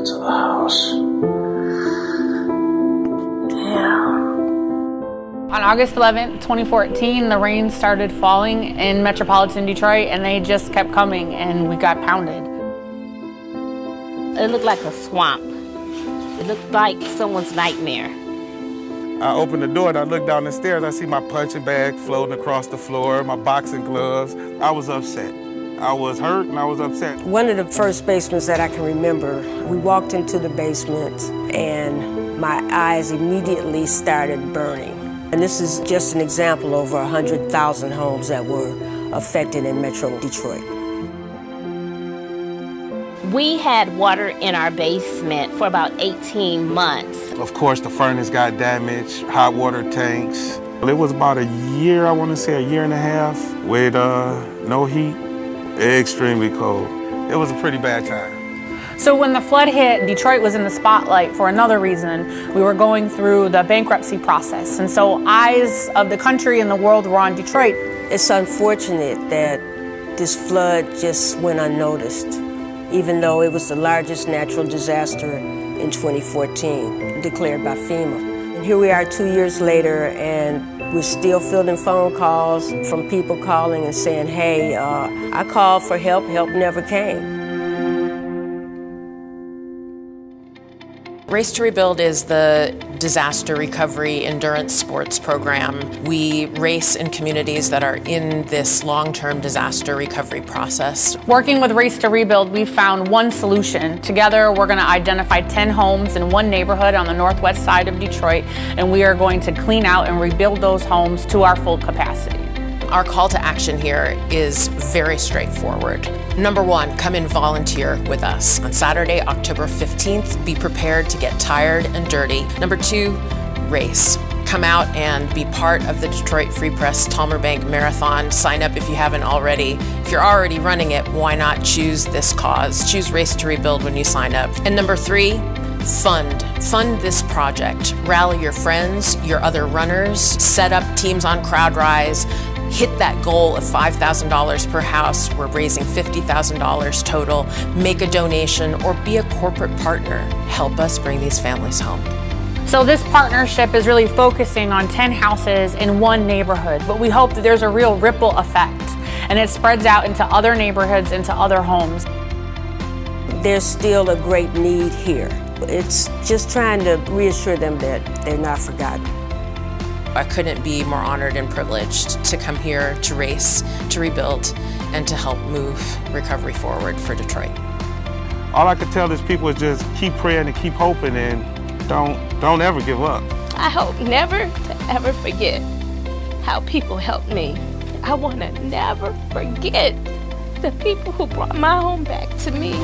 to the house. Damn. On August 11th, 2014, the rain started falling in metropolitan Detroit, and they just kept coming, and we got pounded. It looked like a swamp. It looked like someone's nightmare. I opened the door and I looked down the stairs. I see my punching bag floating across the floor, my boxing gloves. I was upset. I was hurt and I was upset. One of the first basements that I can remember, we walked into the basement and my eyes immediately started burning. And this is just an example over 100,000 homes that were affected in Metro Detroit. We had water in our basement for about 18 months. Of course, the furnace got damaged, hot water tanks. It was about a year, I want to say a year and a half, with no heat, extremely cold. It was a pretty bad time. So when the flood hit, Detroit was in the spotlight for another reason. We were going through the bankruptcy process, and so eyes of the country and the world were on Detroit. It's unfortunate that this flood just went unnoticed, even though it was the largest natural disaster in 2014, declared by FEMA. And here we are 2 years later, and we're still fielding phone calls from people calling and saying, hey, I called for help, help never came. Race2Rebuild is the disaster recovery endurance sports program. We race in communities that are in this long-term disaster recovery process. Working with Race2Rebuild, we found one solution. Together, we're going to identify 10 homes in one neighborhood on the northwest side of Detroit, and we are going to clean out and rebuild those homes to our full capacity. Our call to action here is very straightforward. Number one, come and volunteer with us. On Saturday, October 15th, be prepared to get tired and dirty. Number two, race. Come out and be part of the Detroit Free Press Talmer Bank Marathon. Sign up if you haven't already. If you're already running it, why not choose this cause? Choose Race2Rebuild when you sign up. And number three, fund. Fund this project. Rally your friends, your other runners, set up teams on CrowdRise, hit that goal of $5,000 per house. We're raising $50,000 total. Make a donation or be a corporate partner. Help us bring these families home. So this partnership is really focusing on 10 houses in one neighborhood, but we hope that there's a real ripple effect and it spreads out into other neighborhoods, into other homes. There's still a great need here. It's just trying to reassure them that they're not forgotten. I couldn't be more honored and privileged to come here to Race2Rebuild and to help move recovery forward for Detroit. All I could tell these people is just keep praying and keep hoping and don't ever give up. I hope never to ever forget how people helped me. I want to never forget the people who brought my home back to me.